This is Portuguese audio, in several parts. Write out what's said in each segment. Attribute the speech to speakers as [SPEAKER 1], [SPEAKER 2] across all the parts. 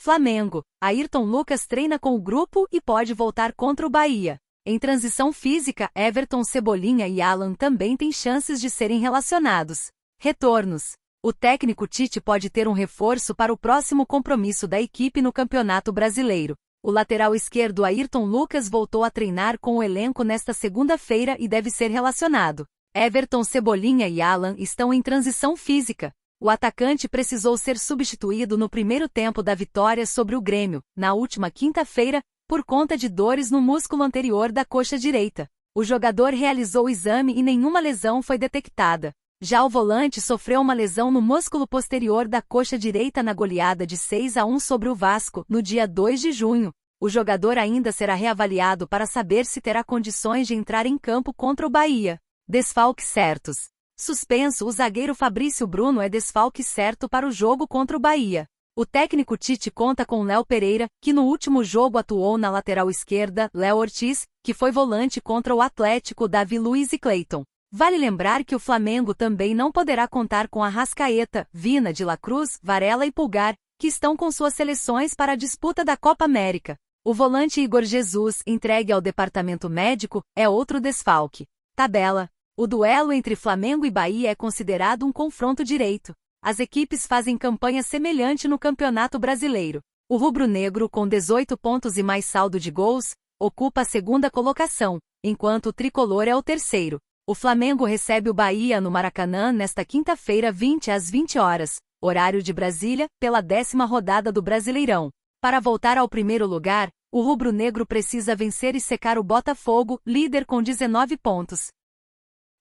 [SPEAKER 1] Flamengo. Ayrton Lucas treina com o grupo e pode voltar contra o Bahia. Em transição física, Everton, Cebolinha e Alan também têm chances de serem relacionados. Retornos. O técnico Tite pode ter um reforço para o próximo compromisso da equipe no Campeonato Brasileiro. O lateral esquerdo Ayrton Lucas voltou a treinar com o elenco nesta segunda-feira e deve ser relacionado. Everton, Cebolinha e Alan estão em transição física. O atacante precisou ser substituído no primeiro tempo da vitória sobre o Grêmio, na última quinta-feira, por conta de dores no músculo anterior da coxa direita. O jogador realizou o exame e nenhuma lesão foi detectada. Já o volante sofreu uma lesão no músculo posterior da coxa direita na goleada de 6-1 sobre o Vasco, no dia 2 de junho. O jogador ainda será reavaliado para saber se terá condições de entrar em campo contra o Bahia. Desfalques certos. Suspenso, o zagueiro Fabrício Bruno é desfalque certo para o jogo contra o Bahia. O técnico Tite conta com Léo Pereira, que no último jogo atuou na lateral esquerda, Léo Ortiz, que foi volante contra o Atlético, Davi Luiz e Cleiton. Vale lembrar que o Flamengo também não poderá contar com Arrascaeta, Vina de la Cruz, Varela e Pulgar, que estão com suas seleções para a disputa da Copa América. O volante Igor Jesus, entregue ao departamento médico, é outro desfalque. Tabela. O duelo entre Flamengo e Bahia é considerado um confronto direito. As equipes fazem campanha semelhante no Campeonato Brasileiro. O rubro-negro, com 18 pontos e mais saldo de gols, ocupa a segunda colocação, enquanto o tricolor é o terceiro. O Flamengo recebe o Bahia no Maracanã nesta quinta-feira 20 às 20 horas, horário de Brasília, pela 10ª rodada do Brasileirão. Para voltar ao primeiro lugar, o rubro-negro precisa vencer e secar o Botafogo, líder com 19 pontos.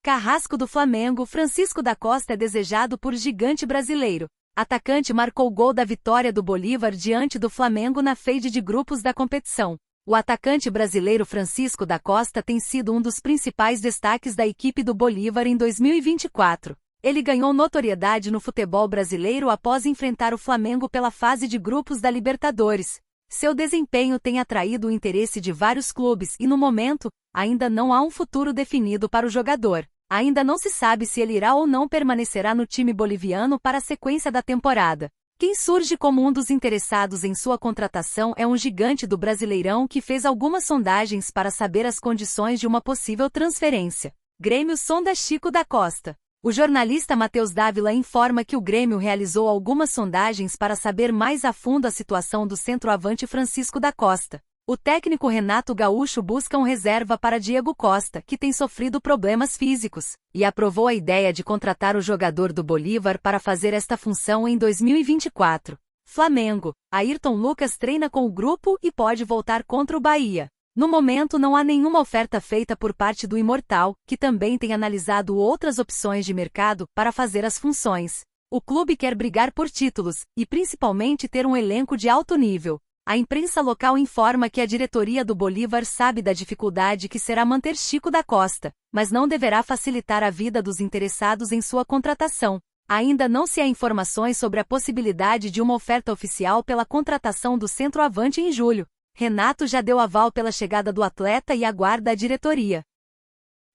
[SPEAKER 1] Carrasco do Flamengo, Francisco da Costa é desejado por gigante brasileiro. Atacante marcou o gol da vitória do Bolívar diante do Flamengo na fase de grupos da competição. O atacante brasileiro Francisco da Costa tem sido um dos principais destaques da equipe do Bolívar em 2024. Ele ganhou notoriedade no futebol brasileiro após enfrentar o Flamengo pela fase de grupos da Libertadores. Seu desempenho tem atraído o interesse de vários clubes e, no momento, ainda não há um futuro definido para o jogador. Ainda não se sabe se ele irá ou não permanecerá no time boliviano para a sequência da temporada. Quem surge como um dos interessados em sua contratação é um gigante do Brasileirão que fez algumas sondagens para saber as condições de uma possível transferência. Grêmio sonda Chico da Costa. O jornalista Matheus Dávila informa que o Grêmio realizou algumas sondagens para saber mais a fundo a situação do centroavante Francisco da Costa. O técnico Renato Gaúcho busca um reserva para Diego Costa, que tem sofrido problemas físicos, e aprovou a ideia de contratar o jogador do Bolívar para fazer esta função em 2024. Flamengo. Ayrton Lucas treina com o grupo e pode voltar contra o Bahia. No momento não há nenhuma oferta feita por parte do Imortal, que também tem analisado outras opções de mercado para fazer as funções. O clube quer brigar por títulos, e principalmente ter um elenco de alto nível. A imprensa local informa que a diretoria do Bolívar sabe da dificuldade que será manter Chico da Costa, mas não deverá facilitar a vida dos interessados em sua contratação. Ainda não se há informações sobre a possibilidade de uma oferta oficial pela contratação do centroavante em julho. Renato já deu aval pela chegada do atleta e aguarda a diretoria.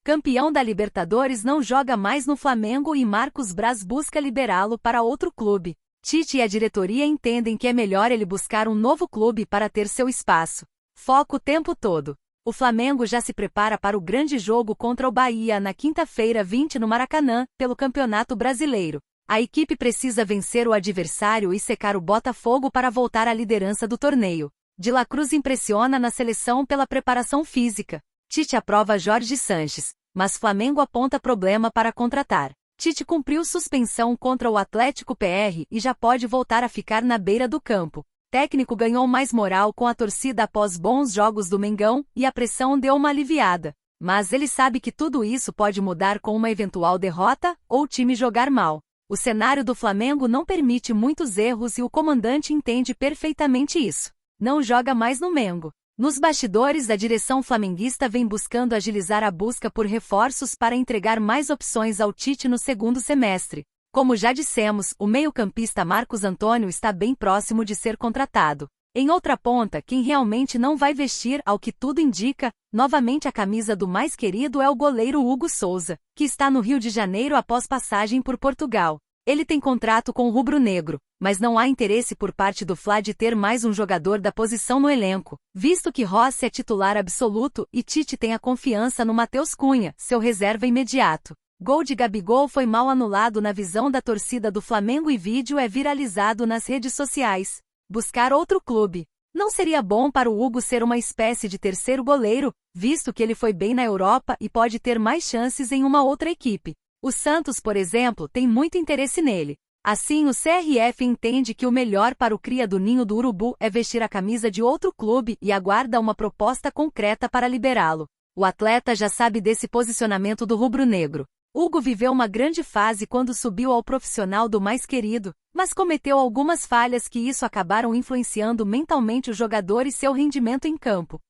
[SPEAKER 1] Campeão da Libertadores não joga mais no Flamengo e Marcos Braz busca liberá-lo para outro clube. Tite e a diretoria entendem que é melhor ele buscar um novo clube para ter seu espaço. Foco o tempo todo. O Flamengo já se prepara para o grande jogo contra o Bahia na quinta-feira 20 no Maracanã, pelo Campeonato Brasileiro. A equipe precisa vencer o adversário e secar o Botafogo para voltar à liderança do torneio. De la Cruz impressiona na seleção pela preparação física. Tite aprova Jorge Sanches, mas Flamengo aponta problema para contratar. Tite cumpriu suspensão contra o Atlético PR e já pode voltar a ficar na beira do campo. Técnico ganhou mais moral com a torcida após bons jogos do Mengão e a pressão deu uma aliviada. Mas ele sabe que tudo isso pode mudar com uma eventual derrota ou o time jogar mal. O cenário do Flamengo não permite muitos erros e o comandante entende perfeitamente isso. Não joga mais no Mengo. Nos bastidores, a direção flamenguista vem buscando agilizar a busca por reforços para entregar mais opções ao Tite no segundo semestre. Como já dissemos, o meio-campista Marcos Antônio está bem próximo de ser contratado. Em outra ponta, quem realmente não vai vestir, ao que tudo indica, novamente a camisa do mais querido é o goleiro Hugo Souza, que está no Rio de Janeiro após passagem por Portugal. Ele tem contrato com o rubro-negro, mas não há interesse por parte do Fla de ter mais um jogador da posição no elenco, visto que Rossi é titular absoluto e Tite tem a confiança no Matheus Cunha, seu reserva imediato. Gol de Gabigol foi mal anulado na visão da torcida do Flamengo e vídeo é viralizado nas redes sociais. Buscar outro clube. Não seria bom para o Hugo ser uma espécie de terceiro goleiro, visto que ele foi bem na Europa e pode ter mais chances em uma outra equipe. O Santos, por exemplo, tem muito interesse nele. Assim, o CRF entende que o melhor para o cria do Ninho do Urubu é vestir a camisa de outro clube e aguarda uma proposta concreta para liberá-lo. O atleta já sabe desse posicionamento do rubro-negro. Hugo viveu uma grande fase quando subiu ao profissional do mais querido, mas cometeu algumas falhas que isso acabaram influenciando mentalmente o jogador e seu rendimento em campo.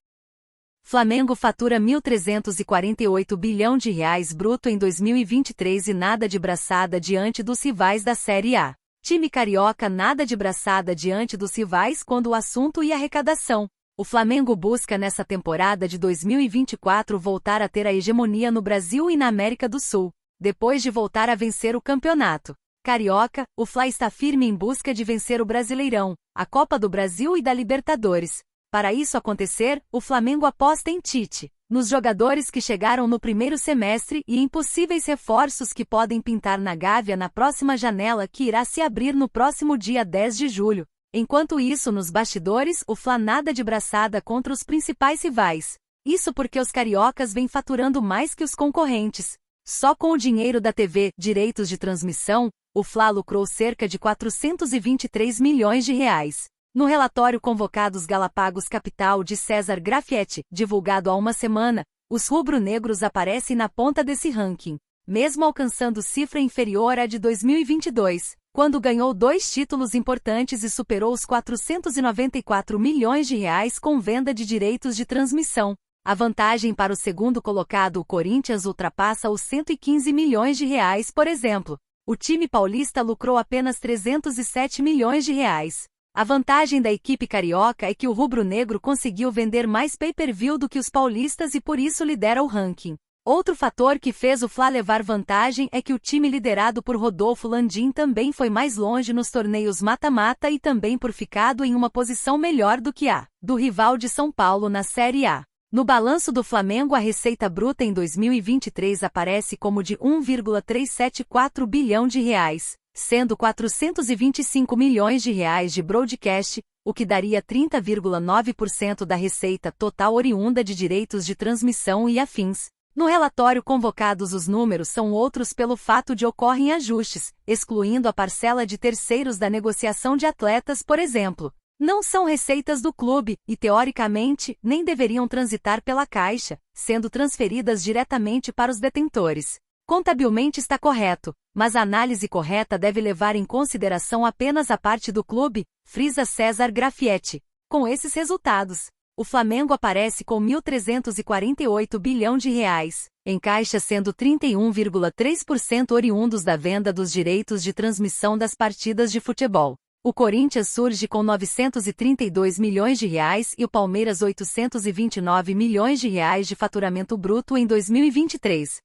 [SPEAKER 1] Flamengo fatura 1.348 bilhão de reais bruto em 2023 e nada de braçada diante dos rivais da Série A. Time carioca nada de braçada diante dos rivais quando o assunto e arrecadação. O Flamengo busca nessa temporada de 2024 voltar a ter a hegemonia no Brasil e na América do Sul, depois de voltar a vencer o campeonato carioca. O Fla está firme em busca de vencer o Brasileirão, a Copa do Brasil e da Libertadores. Para isso acontecer, o Flamengo aposta em Tite, nos jogadores que chegaram no primeiro semestre e em possíveis reforços que podem pintar na Gávea na próxima janela que irá se abrir no próximo dia 10 de julho. Enquanto isso, nos bastidores, o Fla nada de braçada contra os principais rivais. Isso porque os cariocas vêm faturando mais que os concorrentes. Só com o dinheiro da TV, direitos de transmissão, o Fla lucrou cerca de 423 milhões de reais. No relatório Convocados Galápagos Capital de César Graffietti, divulgado há uma semana, os rubro-negros aparecem na ponta desse ranking, mesmo alcançando cifra inferior à de 2022, quando ganhou 2 títulos importantes e superou os 494 milhões de reais com venda de direitos de transmissão. A vantagem para o segundo colocado, o Corinthians, ultrapassa os 115 milhões de reais, por exemplo. O time paulista lucrou apenas 307 milhões de reais. A vantagem da equipe carioca é que o rubro-negro conseguiu vender mais pay-per-view do que os paulistas e por isso lidera o ranking. Outro fator que fez o Fla levar vantagem é que o time liderado por Rodolfo Landim também foi mais longe nos torneios mata-mata e também por ficado em uma posição melhor do que a do rival de São Paulo na Série A. No balanço do Flamengo, a receita bruta em 2023 aparece como de 1,374 bilhão de reais. Sendo 425 milhões de reais de broadcast, o que daria 30,9% da receita total oriunda de direitos de transmissão e afins. No relatório Convocados, os números são outros pelo fato de ocorrem ajustes, excluindo a parcela de terceiros da negociação de atletas, por exemplo. Não são receitas do clube, e teoricamente, nem deveriam transitar pela Caixa, sendo transferidas diretamente para os detentores. Contabilmente está correto, mas a análise correta deve levar em consideração apenas a parte do clube, frisa César Graffietti. Com esses resultados, o Flamengo aparece com 1.348 bilhão de reais, em caixa, sendo 31,3% oriundos da venda dos direitos de transmissão das partidas de futebol. O Corinthians surge com 932 milhões de reais e o Palmeiras 829 milhões de reais de faturamento bruto em 2023.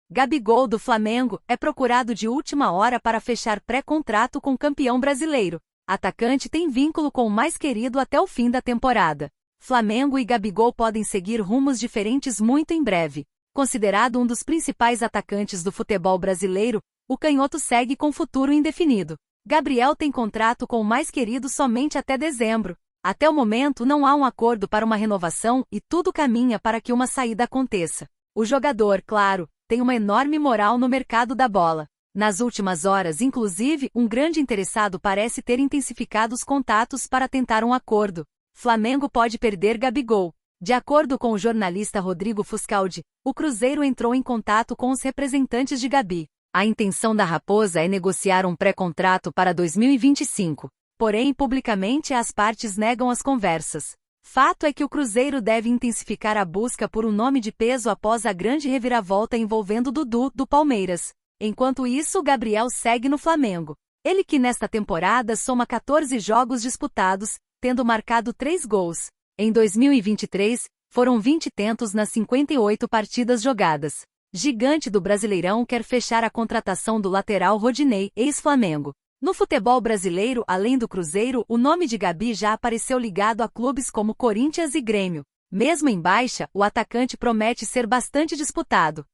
[SPEAKER 1] Gabigol do Flamengo é procurado de última hora para fechar pré-contrato com o campeão brasileiro. Atacante tem vínculo com o mais querido até o fim da temporada. Flamengo e Gabigol podem seguir rumos diferentes muito em breve. Considerado um dos principais atacantes do futebol brasileiro, o canhoto segue com futuro indefinido. Gabriel tem contrato com o mais querido somente até dezembro. Até o momento não há um acordo para uma renovação e tudo caminha para que uma saída aconteça. O jogador, claro, tem uma enorme moral no mercado da bola. Nas últimas horas, inclusive, um grande interessado parece ter intensificado os contatos para tentar um acordo. Flamengo pode perder Gabigol. De acordo com o jornalista Rodrigo Fuscaldi, o Cruzeiro entrou em contato com os representantes de Gabi. A intenção da Raposa é negociar um pré-contrato para 2025. Porém, publicamente as partes negam as conversas. Fato é que o Cruzeiro deve intensificar a busca por um nome de peso após a grande reviravolta envolvendo Dudu, do Palmeiras. Enquanto isso, Gabriel segue no Flamengo. Ele que nesta temporada soma 14 jogos disputados, tendo marcado 3 gols. Em 2023, foram 20 tentos nas 58 partidas jogadas. Gigante do Brasileirão quer fechar a contratação do lateral Rodinei, ex-Flamengo. No futebol brasileiro, além do Cruzeiro, o nome de Gabi já apareceu ligado a clubes como Corinthians e Grêmio. Mesmo em baixa, o atacante promete ser bastante disputado.